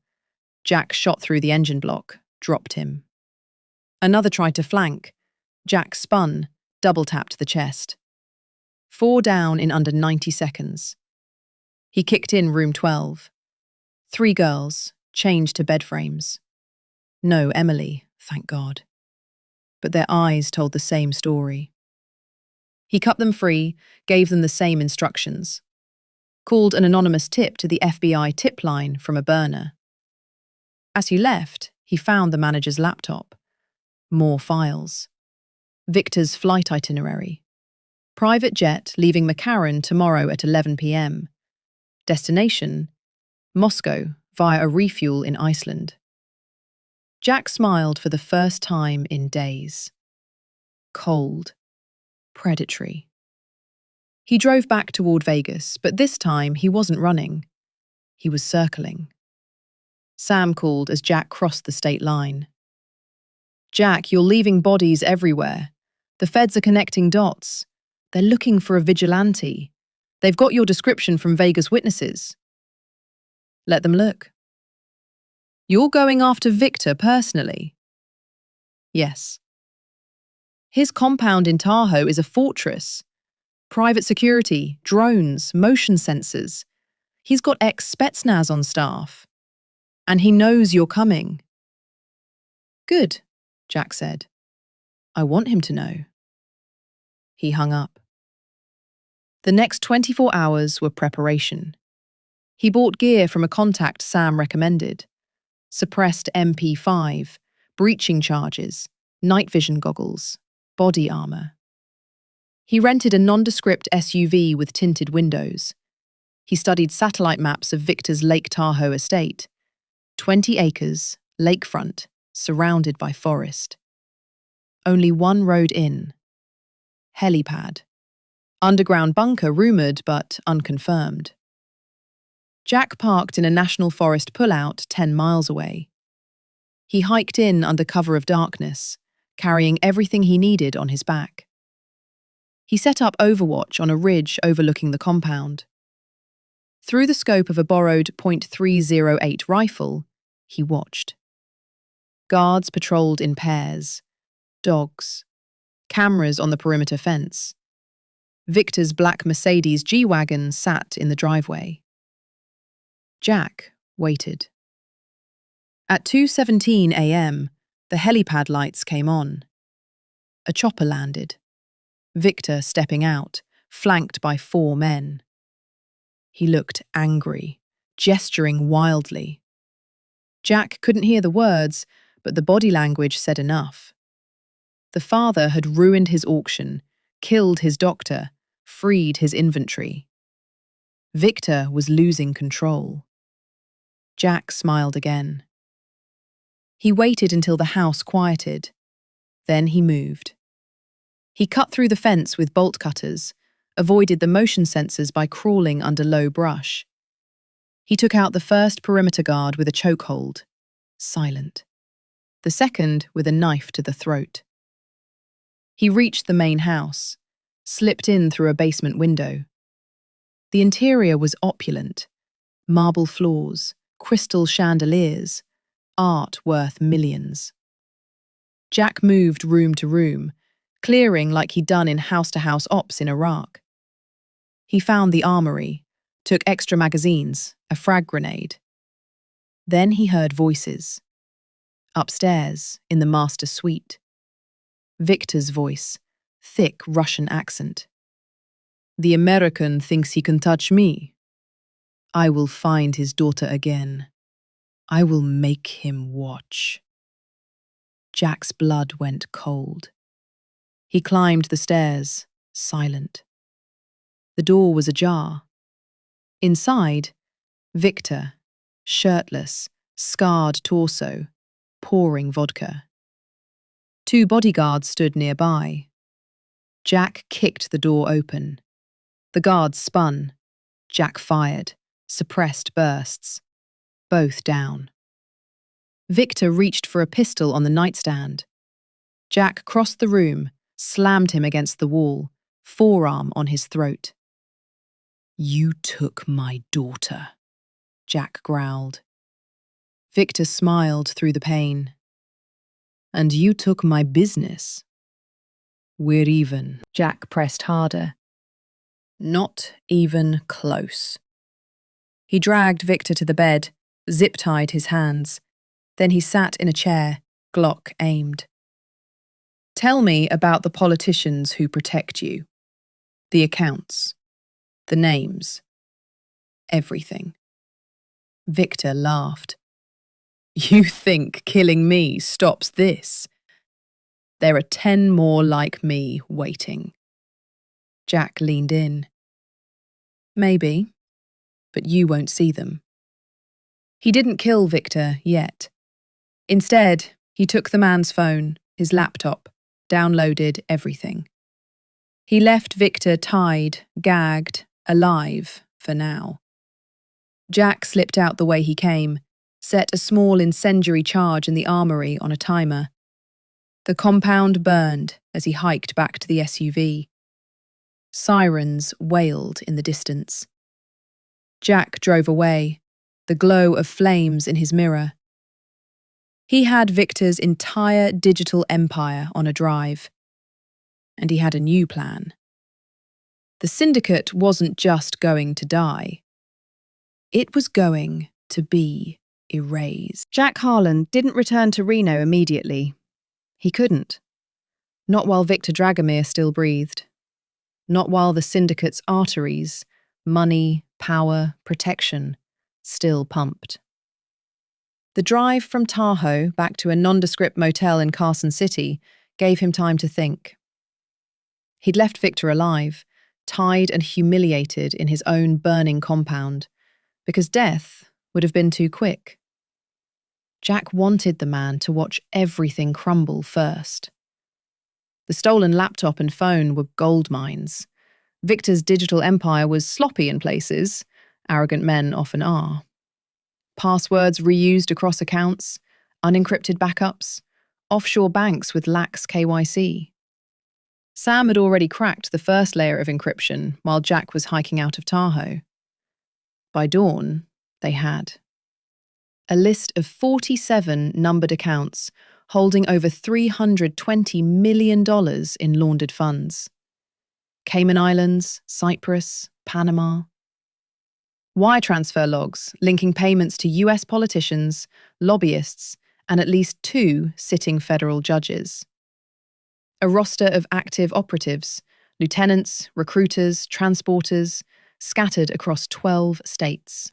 Speaker 1: Jack shot through the engine block, dropped him. Another tried to flank. Jack spun, double-tapped the chest. 4 down in under 90 seconds. He kicked in room 12. 3 girls, chained to bed frames. No Emily, thank God. But their eyes told the same story. He cut them free, gave them the same instructions. Called an anonymous tip to the FBI tip line from a burner. As he left, he found the manager's laptop. More files. Viktor's flight itinerary. Private jet leaving McCarran tomorrow at 11 p.m. Destination, Moscow via a refuel in Iceland. Jack smiled for the first time in days. Cold. Predatory. He drove back toward Vegas, but this time he wasn't running. He was circling. Sam called as Jack crossed the state line. "Jack, you're leaving bodies everywhere. The feds are connecting dots. They're looking for a vigilante. They've got your description from Vegas witnesses." "Let them look." "You're going after Viktor personally?" "Yes." "His compound in Tahoe is a fortress. Private security, drones, motion sensors. He's got ex-Spetsnaz on staff. And he knows you're coming." "Good," Jack said. "I want him to know." He hung up. The next 24 hours were preparation. He bought gear from a contact Sam recommended. Suppressed MP5, breaching charges, night vision goggles, body armor. He rented a nondescript SUV with tinted windows. He studied satellite maps of Viktor's Lake Tahoe estate. 20 acres, lakefront, surrounded by forest. Only 1 road in. Helipad. Underground bunker rumored but unconfirmed. Jack parked in a national forest pullout 10 miles away. He hiked in under cover of darkness, carrying everything he needed on his back. He set up overwatch on a ridge overlooking the compound. Through the scope of a borrowed .308 rifle, he watched. Guards patrolled in pairs. Dogs. Cameras on the perimeter fence. Viktor's black Mercedes G-Wagon sat in the driveway. Jack waited. At 2:17 a.m., the helipad lights came on. A chopper landed. Viktor stepping out, flanked by 4 men. He looked angry, gesturing wildly. Jack couldn't hear the words, but the body language said enough. The father had ruined his auction, killed his doctor, freed his inventory. Viktor was losing control. Jack smiled again. He waited until the house quieted. Then he moved. He cut through the fence with bolt cutters, avoided the motion sensors by crawling under low brush. He took out the first perimeter guard with a chokehold. Silent. The second with a knife to the throat. He reached the main house, slipped in through a basement window. The interior was opulent. Marble floors, crystal chandeliers, art worth millions. Jack moved room to room, clearing like he'd done in house-to-house ops in Iraq. He found the armory, took extra magazines, a frag grenade. Then he heard voices. Upstairs, in the master suite. Viktor's voice, thick Russian accent. "The American thinks he can touch me. I will find his daughter again. I will make him watch." Jack's blood went cold. He climbed the stairs, silent. The door was ajar. Inside, Viktor, shirtless, scarred torso, pouring vodka. 2 bodyguards stood nearby. Jack kicked the door open. The guards spun. Jack fired, suppressed bursts. Both down. Viktor reached for a pistol on the nightstand. Jack crossed the room, slammed him against the wall, forearm on his throat. "You took my daughter," Jack growled. Viktor smiled through the pain. "And you took my business. We're even." Jack pressed harder. "Not even close." He dragged Viktor to the bed, zip-tied his hands. Then he sat in a chair, Glock aimed. "Tell me about the politicians who protect you. The accounts. The names. Everything." Viktor laughed. "You think killing me stops this? There are 10 more like me waiting." Jack leaned in. "Maybe, but you won't see them." He didn't kill Viktor yet. Instead, he took the man's phone, his laptop, downloaded everything. He left Viktor tied, gagged, alive for now. Jack slipped out the way he came, set a small incendiary charge in the armory on a timer. The compound burned as he hiked back to the SUV. Sirens wailed in the distance. Jack drove away, the glow of flames in his mirror. He had Viktor's entire digital empire on a drive. And he had a new plan. The syndicate wasn't just going to die. It was going to be erased. Jack Harlan didn't return to Reno immediately. He couldn't. Not while Viktor Dragomir still breathed. Not while the syndicate's arteries, money, power, protection, still pumped. The drive from Tahoe back to a nondescript motel in Carson City gave him time to think. He'd left Viktor alive, tied and humiliated in his own burning compound, because death would have been too quick. Jack wanted the man to watch everything crumble first. The stolen laptop and phone were gold mines. Viktor's digital empire was sloppy in places, arrogant men often are. Passwords reused across accounts, unencrypted backups, offshore banks with lax KYC. Sam had already cracked the first layer of encryption while Jack was hiking out of Tahoe. By dawn, they had. a list of 47 numbered accounts holding over $320 million in laundered funds. Cayman Islands, Cyprus, Panama. Wire transfer logs linking payments to US politicians, lobbyists, and at least 2 sitting federal judges. A roster of active operatives, lieutenants, recruiters, transporters, scattered across 12 states.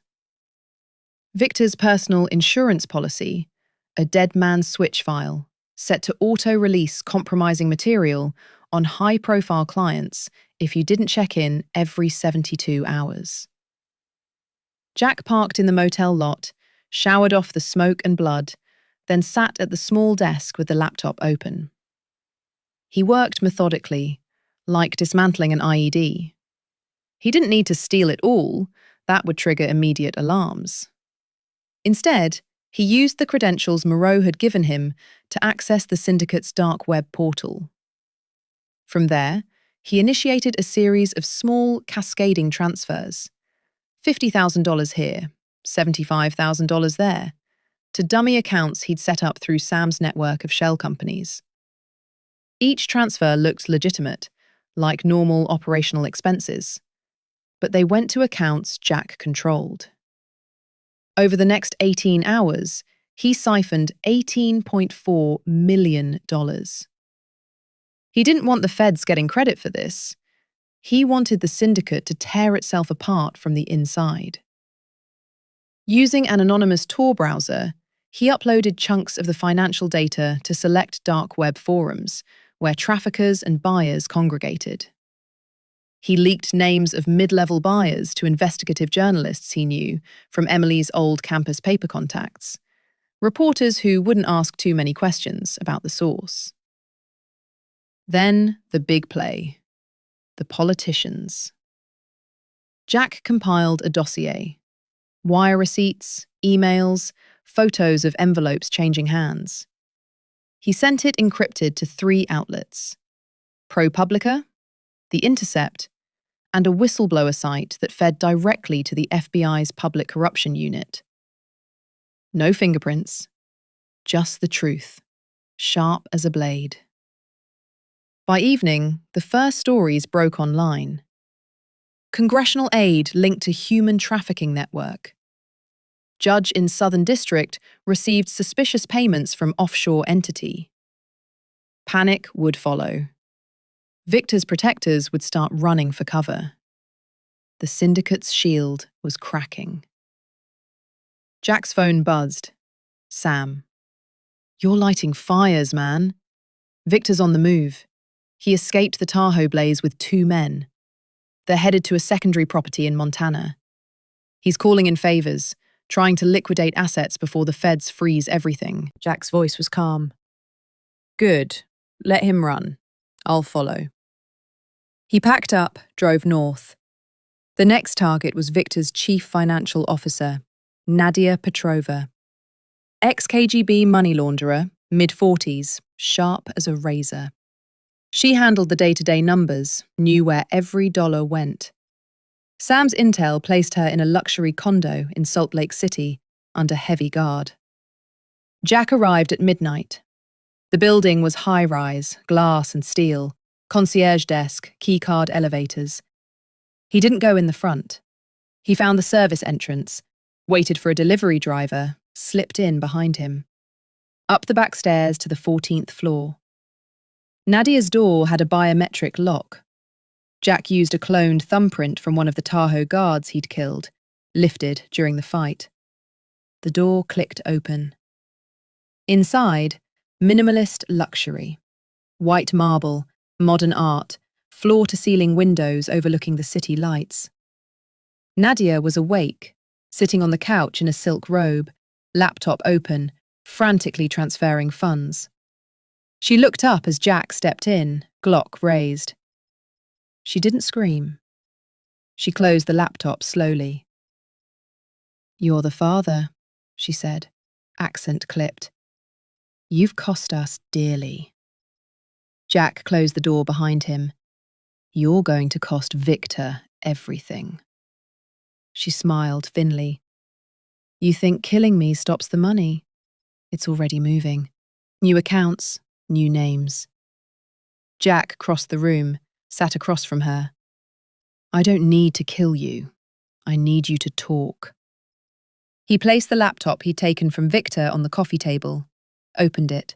Speaker 1: Viktor's personal insurance policy, a dead man's switch file, set to auto-release compromising material on high-profile clients if you didn't check in every 72 hours. Jack parked in the motel lot, showered off the smoke and blood, then sat at the small desk with the laptop open. He worked methodically, like dismantling an IED. He didn't need to steal it all, that would trigger immediate alarms. Instead, he used the credentials Moreau had given him to access the syndicate's dark web portal. From there, he initiated a series of small, cascading transfers. $50,000 here, $75,000 there, to dummy accounts he'd set up through Sam's network of shell companies. Each transfer looked legitimate, like normal operational expenses, but they went to accounts Jack controlled. Over the next 18 hours, he siphoned $18.4 million. He didn't want the feds getting credit for this. He wanted the syndicate to tear itself apart from the inside. Using an anonymous Tor browser, he uploaded chunks of the financial data to select dark web forums, where traffickers and buyers congregated. He leaked names of mid-level buyers to investigative journalists he knew from Emily's old campus paper contacts, reporters who wouldn't ask too many questions about the source. Then the big play. The politicians. Jack compiled a dossier. Wire receipts, emails, photos of envelopes changing hands. He sent it encrypted to 3 outlets: ProPublica, The Intercept, and a whistleblower site that fed directly to the FBI's Public Corruption Unit. No fingerprints, just the truth, sharp as a blade. By evening, the first stories broke online. Congressional aid linked to human trafficking network. Judge in Southern District received suspicious payments from offshore entity. Panic would follow. Viktor's protectors would start running for cover. The syndicate's shield was cracking. Jack's phone buzzed. Sam. "You're lighting fires, man." Viktor's on the move. He escaped the Tahoe blaze with 2 men. They're headed to a secondary property in Montana. He's calling in favors, trying to liquidate assets before the feds freeze everything. Jack's voice was calm. "Good. Let him run. I'll follow." He packed up, drove north. The next target was Viktor's chief financial officer, Nadia Petrova. Ex-KGB money launderer, mid-40s, sharp as a razor. She handled the day-to-day numbers, knew where every dollar went. Sam's intel placed her in a luxury condo in Salt Lake City, under heavy guard. Jack arrived at midnight. The building was high-rise, glass and steel, concierge desk, keycard elevators. He didn't go in the front. He found the service entrance, waited for a delivery driver, slipped in behind him. Up the back stairs to the 14th floor. Nadia's door had a biometric lock. Jack used a cloned thumbprint from one of the Tahoe guards he'd killed, lifted during the fight. The door clicked open. Inside, minimalist luxury. White marble, modern art, floor-to-ceiling windows overlooking the city lights. Nadia was awake, sitting on the couch in a silk robe, laptop open, frantically transferring funds. She looked up as Jack stepped in, Glock raised. She didn't scream. She closed the laptop slowly. "You're the father," she said, accent clipped. "You've cost us dearly." Jack closed the door behind him. "You're going to cost Viktor everything." She smiled thinly. You think killing me stops the money? It's already moving. New accounts, new names. Jack crossed the room, sat across from her. I don't need to kill you. I need you to talk. He placed the laptop he'd taken from Viktor on the coffee table, opened it,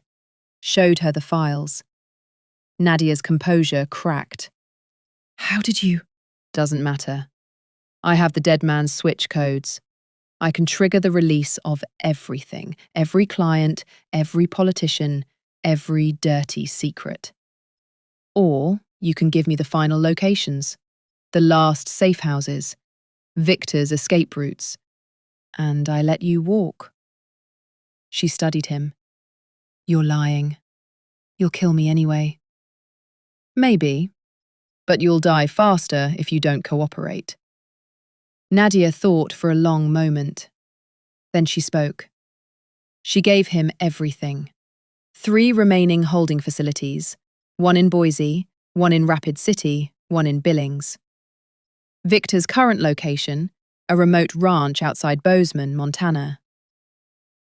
Speaker 1: showed her the files. Nadia's composure cracked. How did you? Doesn't matter. I have the dead man's switch codes. I can trigger the release of everything, every client, every politician, every dirty secret. Or you can give me the final locations, the last safehouses, Viktor's escape routes, and I let you walk. She studied him. You're lying. You'll kill me anyway. Maybe, but you'll die faster if you don't cooperate. Nadia thought for a long moment. Then she spoke. She gave him everything. 3 remaining holding facilities, 1 in Boise, 1 in Rapid City, 1 in Billings. Viktor's current location, a remote ranch outside Bozeman, Montana.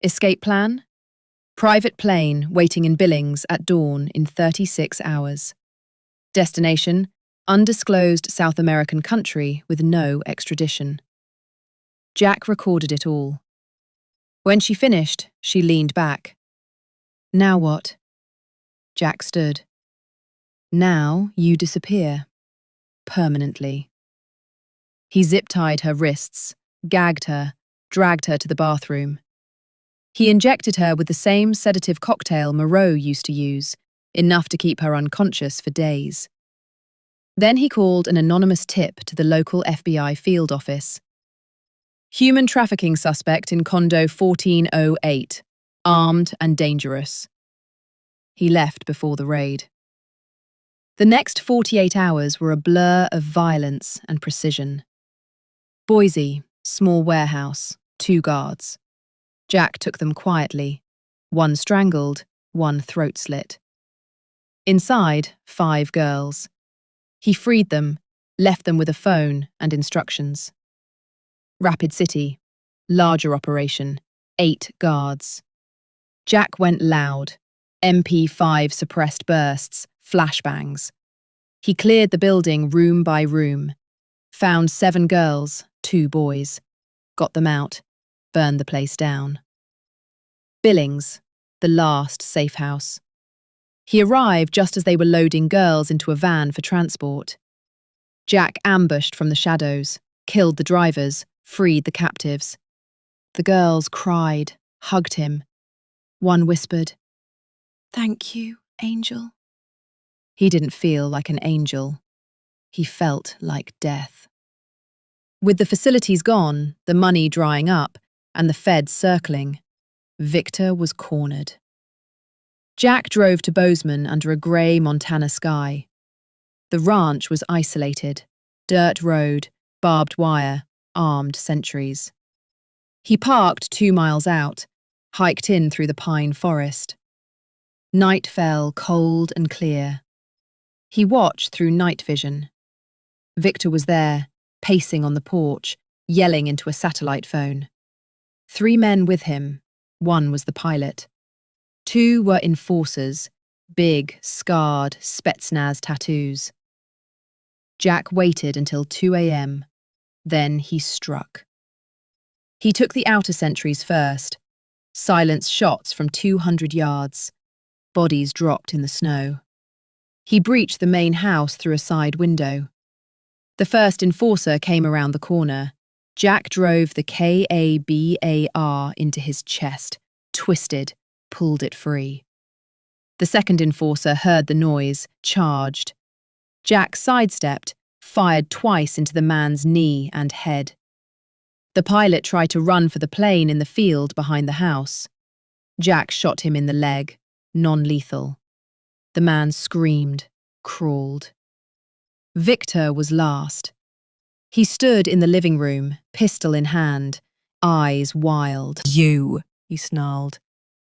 Speaker 1: Escape plan? Private plane waiting in Billings at dawn in 36 hours. Destination? Undisclosed South American country with no extradition. Jack recorded it all. When she finished, she leaned back. Now what? Jack stood. Now you disappear. Permanently. He zip-tied her wrists, gagged her, dragged her to the bathroom. He injected her with the same sedative cocktail Moreau used to use, enough to keep her unconscious for days. Then he called an anonymous tip to the local FBI field office. Human trafficking suspect in condo 1408, armed and dangerous. He left before the raid. The next 48 hours were a blur of violence and precision. Boise, small warehouse, 2 guards. Jack took them quietly, 1 strangled, 1 throat slit. Inside, 5 girls. He freed them, left them with a phone and instructions. Rapid City, larger operation, 8 guards. Jack went loud, MP5 suppressed bursts, flashbangs. He cleared the building room by room, found 7 girls, 2 boys, got them out, burned the place down. Billings, the last safe house. He arrived just as they were loading girls into a van for transport. Jack ambushed from the shadows, killed the drivers, freed the captives. The girls cried, hugged him. One whispered, "Thank you, angel." He didn't feel like an angel. He felt like death. With the facilities gone, the money drying up, and the feds circling, Viktor was cornered. Jack drove to Bozeman under a grey Montana sky. The ranch was isolated, dirt road, barbed wire, armed sentries. He parked 2 miles out, hiked in through the pine forest. Night fell cold and clear. He watched through night vision. Viktor was there, pacing on the porch, yelling into a satellite phone. 3 men with him. 1 was the pilot. 2 were enforcers, big, scarred, Spetsnaz tattoos. Jack waited until 2 a.m. Then he struck. He took the outer sentries first. Silenced shots from 200 yards. Bodies dropped in the snow. He breached the main house through a side window. The first enforcer came around the corner. Jack drove the KABAR into his chest, twisted, pulled it free. The second enforcer heard the noise, charged. Jack sidestepped, fired twice into the man's knee and head. The pilot tried to run for the plane in the field behind the house. Jack shot him in the leg, non-lethal. The man screamed, crawled. Viktor was last. He stood in the living room, pistol in hand, eyes wild. You, he snarled.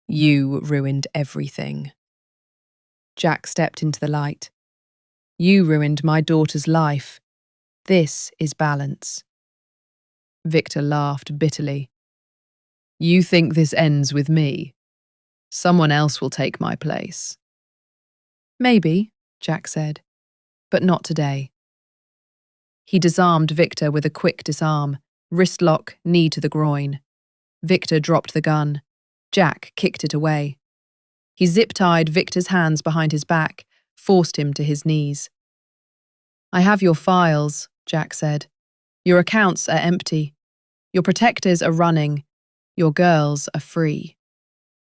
Speaker 1: You ruined everything. Jack stepped into the light. You ruined my daughter's life. This is balance. Viktor laughed bitterly. You think this ends with me? Someone else will take my place. Maybe, Jack said, but not today. He disarmed Viktor with a quick disarm, wrist lock, knee to the groin. Viktor dropped the gun. Jack kicked it away. He zip-tied Viktor's hands behind his back, forced him to his knees. I have your files, Jack said. Your accounts are empty. Your protectors are running. Your girls are free.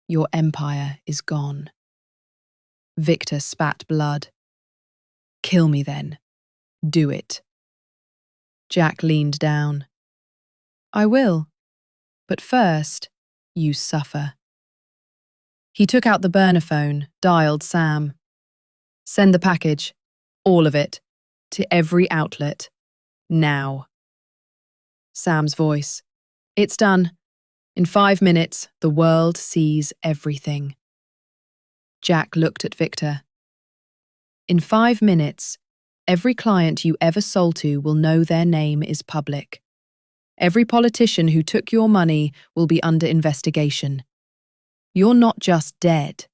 Speaker 1: Your empire is gone. Viktor spat blood. Kill me then. Do it. Jack leaned down. I will. But first, you suffer. He took out the burner phone, dialed Sam. Send the package, all of it, to every outlet. Now. Sam's voice. It's done. In 5 minutes, the world sees everything. Jack looked at Viktor. In 5 minutes, every client you ever sold to will know their name is public. Every politician who took your money will be under investigation. You're not just dead.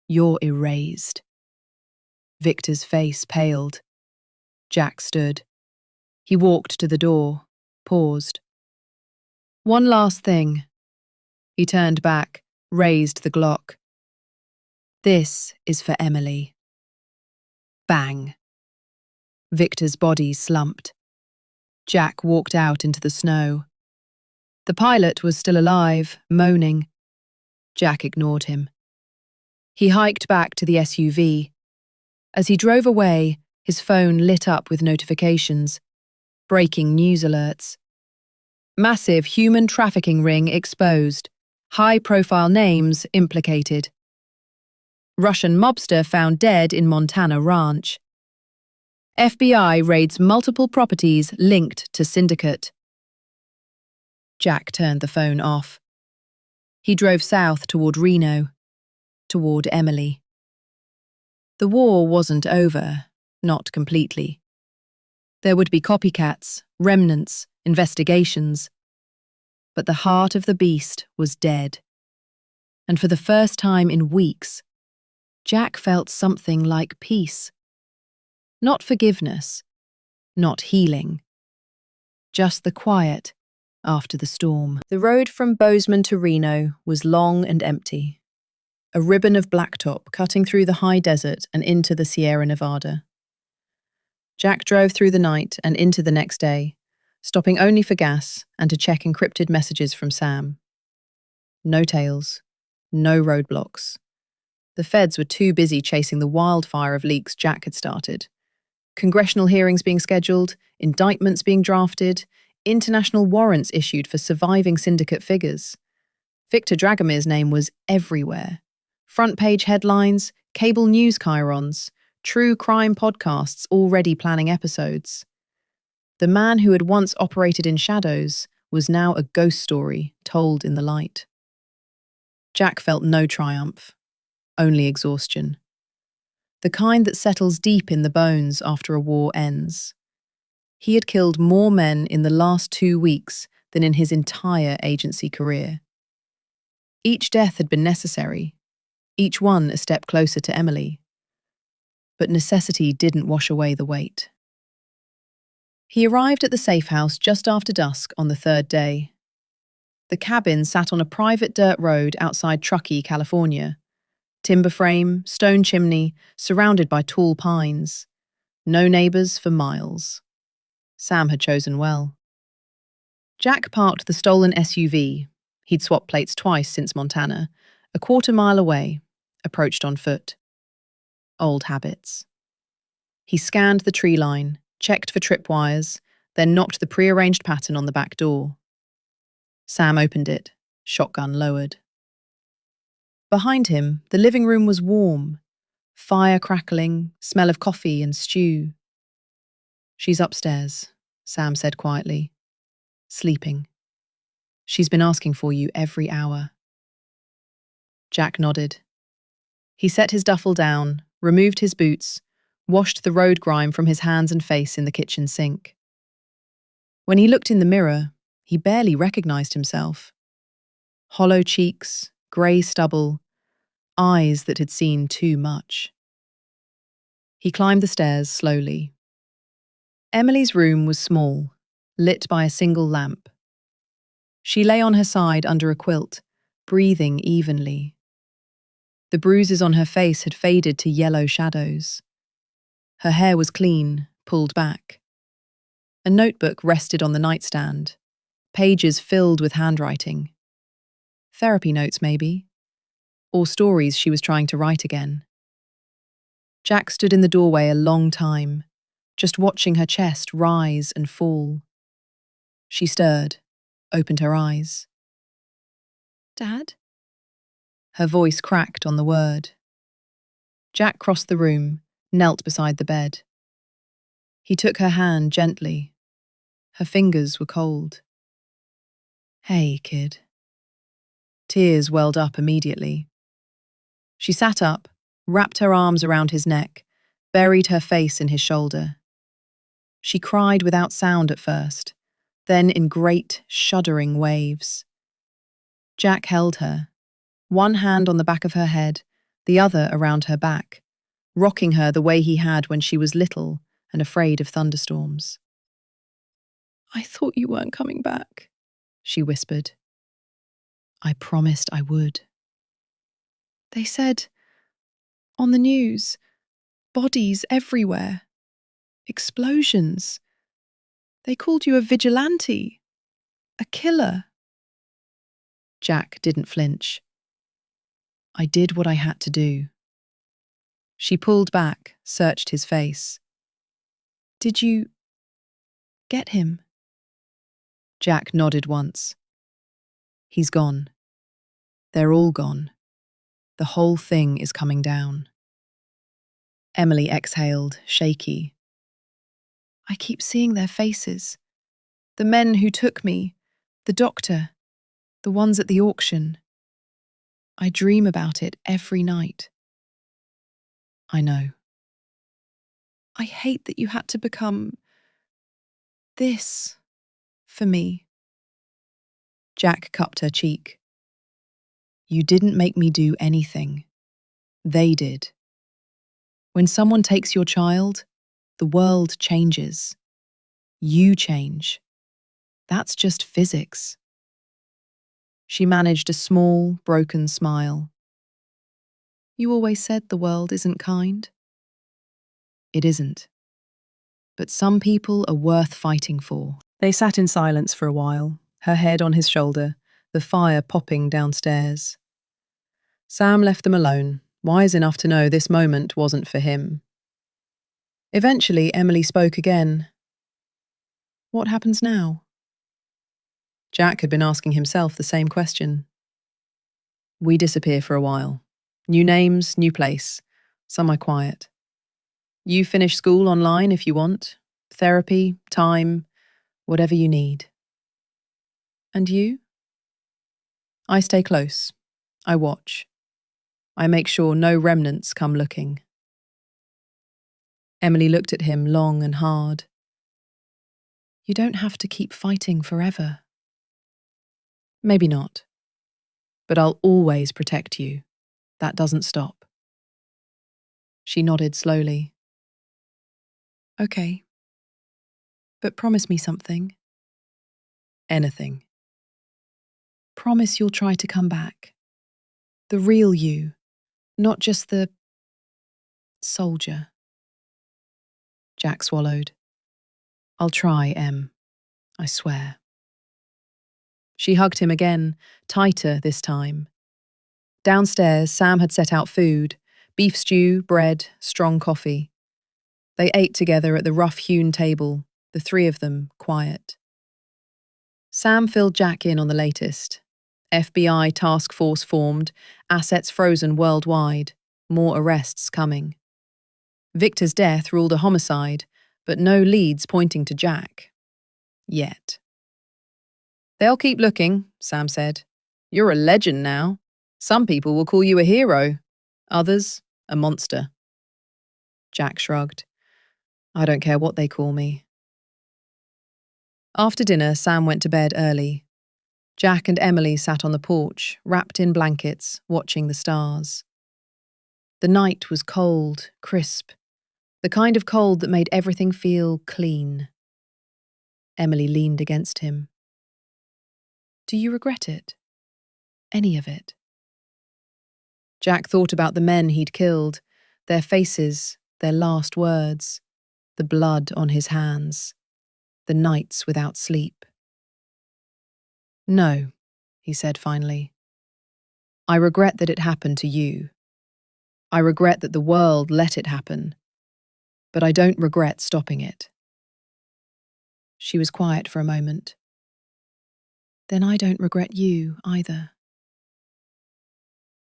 Speaker 1: You're erased. Viktor's face paled. Jack stood. He walked to the door, paused. One last thing. He turned back, raised the Glock. This is for Emily. Bang. Viktor's body slumped. Jack walked out into the snow. The pilot was still alive, moaning. Jack ignored him. He hiked back to the SUV. As he drove away, his phone lit up with notifications. Breaking news alerts. Massive human trafficking ring exposed. High-profile names implicated. Russian mobster found dead in Montana ranch. FBI raids multiple properties linked to syndicate. Jack turned the phone off. He drove south toward Reno, toward Emily. The war wasn't over, not completely. There would be copycats, remnants, investigations. But the heart of the beast was dead. And for the first time in weeks, Jack felt something like peace. Not forgiveness, not healing. Just the quiet after the storm. The road from Bozeman to Reno was long and empty. A ribbon of blacktop cutting through the high desert and into the Sierra Nevada. Jack drove through the night and into the next day, stopping only for gas and to check encrypted messages from Sam. No tails, no roadblocks. The feds were too busy chasing the wildfire of leaks Jack had started. Congressional hearings being scheduled, indictments being drafted, international warrants issued for surviving syndicate figures. Viktor Dragomir's name was everywhere. Front-page headlines, cable news chyrons, true crime podcasts already planning episodes. The man who had once operated in shadows was now a ghost story told in the light. Jack felt no triumph, only exhaustion. The kind that settles deep in the bones after a war ends. He had killed more men in the last 2 weeks than in his entire agency career. Each death had been necessary, each one a step closer to Emily. But necessity didn't wash away the weight. He arrived at the safe house just after dusk on the 3rd day. The cabin sat on a private dirt road outside Truckee, California. Timber frame, stone chimney, surrounded by tall pines. No neighbours for miles. Sam had chosen well. Jack parked the stolen SUV, he'd swapped plates twice since Montana, a 1/4 mile away, approached on foot. Old habits. He scanned the tree line, checked for tripwires, then knocked the prearranged pattern on the back door. Sam opened it, shotgun lowered. Behind him, the living room was warm, fire crackling, smell of coffee and stew. She's upstairs, Sam said quietly. Sleeping. She's been asking for you every hour. Jack nodded. He set his duffel down, removed his boots, washed the road grime from his hands and face in the kitchen sink. When he looked in the mirror, he barely recognized himself. Hollow cheeks, grey stubble, eyes that had seen too much. He climbed the stairs slowly. Emily's room was small, lit by a single lamp. She lay on her side under a quilt, breathing evenly. The bruises on her face had faded to yellow shadows. Her hair was clean, pulled back. A notebook rested on the nightstand, pages filled with handwriting. Therapy notes, maybe, or stories she was trying to write again. Jack stood in the doorway a long time, just watching her chest rise and fall. She stirred, opened her eyes. "Dad?" Her voice cracked on the word. Jack crossed the room, knelt beside the bed. He took her hand gently. Her fingers were cold. "Hey, kid." Tears welled up immediately. She sat up, wrapped her arms around his neck, buried her face in his shoulder. She cried without sound at first, then in great, shuddering waves. Jack held her, one hand on the back of her head, the other around her back, rocking her the way he had when she was little and afraid of thunderstorms. "I thought you weren't coming back," she whispered. "I promised I would." "They said, on the news, bodies everywhere. Explosions. They called you a vigilante. A killer." Jack didn't flinch. "I did what I had to do." She pulled back, searched his face. "Did you get him?" Jack nodded once. "He's gone. They're all gone. The whole thing is coming down." Emily exhaled, shaky. "I keep seeing their faces. The men who took me, the doctor, the ones at the auction. I dream about it every night." "I know." "I hate that you had to become this for me." Jack cupped her cheek. "You didn't make me do anything. They did. When someone takes your child, the world changes. You change. That's just physics." She managed a small, broken smile. "You always said the world isn't kind." "It isn't. But some people are worth fighting for." They sat in silence for a while, her head on his shoulder, the fire popping downstairs. Sam left them alone, wise enough to know this moment wasn't for him. Eventually, Emily spoke again. "What happens now?" Jack had been asking himself the same question. "We disappear for a while. New names, new place. Somewhere quiet. You finish school online if you want. Therapy, time, whatever you need." "And you?" "I stay close. I watch. I make sure no remnants come looking." Emily looked at him long and hard. "You don't have to keep fighting forever." "Maybe not. But I'll always protect you. That doesn't stop." She nodded slowly. "Okay. But promise me something." "Anything." "Promise you'll try to come back. The real you, not just the soldier." Jack swallowed. "I'll try, Em. I swear." She hugged him again, tighter this time. Downstairs, Sam had set out food, beef stew, bread, strong coffee. They ate together at the rough-hewn table, the three of them quiet. Sam filled Jack in on the latest. FBI task force formed, assets frozen worldwide, more arrests coming. Viktor's death ruled a homicide, but no leads pointing to Jack. Yet. "They'll keep looking," Sam said. "You're a legend now. Some people will call you a hero. Others, a monster." Jack shrugged. "I don't care what they call me." After dinner, Sam went to bed early. Jack and Emily sat on the porch, wrapped in blankets, watching the stars. The night was cold, crisp, the kind of cold that made everything feel clean. Emily leaned against him. "Do you regret it? Any of it?" Jack thought about the men he'd killed, their faces, their last words, the blood on his hands, the nights without sleep. "No," he said finally. "I regret that it happened to you. I regret that the world let it happen, but I don't regret stopping it." She was quiet for a moment. "Then I don't regret you either."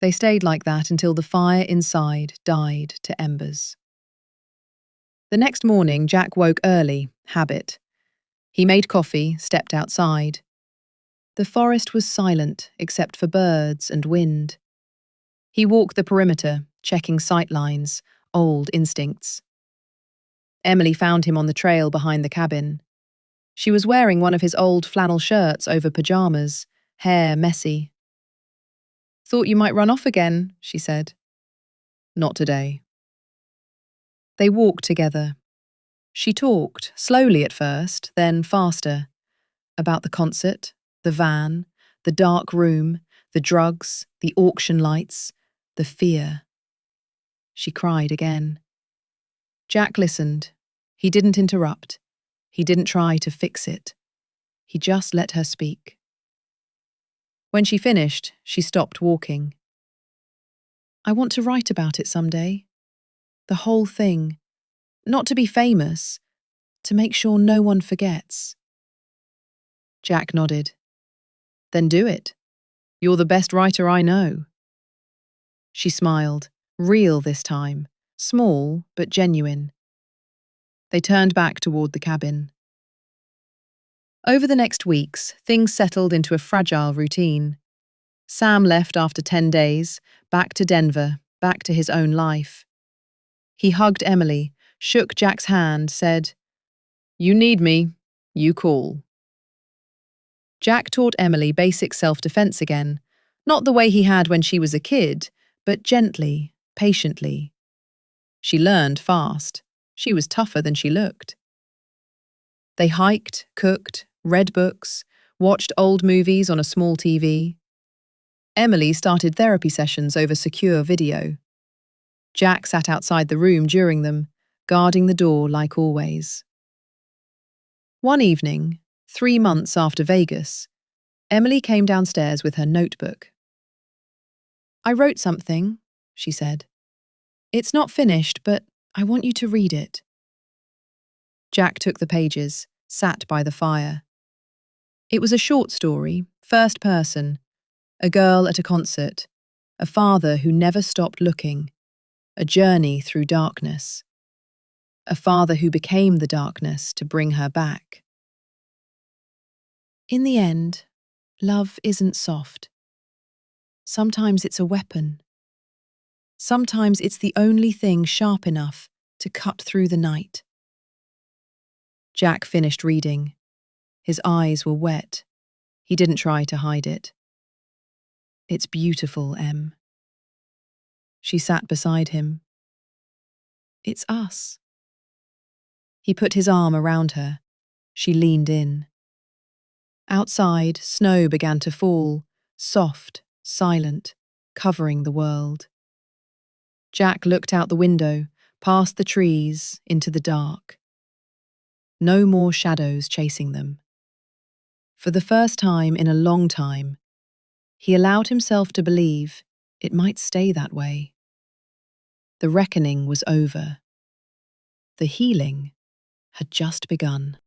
Speaker 1: They stayed like that until the fire inside died to embers. The next morning, Jack woke early, habit. He made coffee, stepped outside. The forest was silent except for birds and wind. He walked the perimeter, checking sight lines, old instincts. Emily found him on the trail behind the cabin. She was wearing one of his old flannel shirts over pajamas, hair messy. "Thought you might run off again," she said. "Not today." They walked together. She talked, slowly at first, then faster, about the concert, the van, the dark room, the drugs, the auction lights, the fear. She cried again. Jack listened. He didn't interrupt. He didn't try to fix it. He just let her speak. When she finished, she stopped walking. "I want to write about it someday. The whole thing. Not to be famous, to make sure no one forgets." Jack nodded. "Then do it. You're the best writer I know." She smiled, real this time, small but genuine. They turned back toward the cabin. Over the next weeks, things settled into a fragile routine. Sam left after 10 days, back to Denver, back to his own life. He hugged Emily, shook Jack's hand, said, "You need me, you call." Jack taught Emily basic self-defense again, not the way he had when she was a kid, but gently, patiently. She learned fast. She was tougher than she looked. They hiked, cooked, read books, watched old movies on a small TV. Emily started therapy sessions over secure video. Jack sat outside the room during them, guarding the door like always. One evening, 3 months after Vegas, Emily came downstairs with her notebook. "I wrote something," she said. "It's not finished, but I want you to read it." Jack took the pages, sat by the fire. It was a short story, first person, a girl at a concert, a father who never stopped looking, a journey through darkness, a father who became the darkness to bring her back. In the end, love isn't soft. Sometimes it's a weapon. Sometimes it's the only thing sharp enough to cut through the night. Jack finished reading. His eyes were wet. He didn't try to hide it. "It's beautiful, Em." She sat beside him. "It's us." He put his arm around her. She leaned in. Outside, snow began to fall, soft, silent, covering the world. Jack looked out the window, past the trees, into the dark. No more shadows chasing them. For the first time in a long time, he allowed himself to believe it might stay that way. The reckoning was over. The healing had just begun.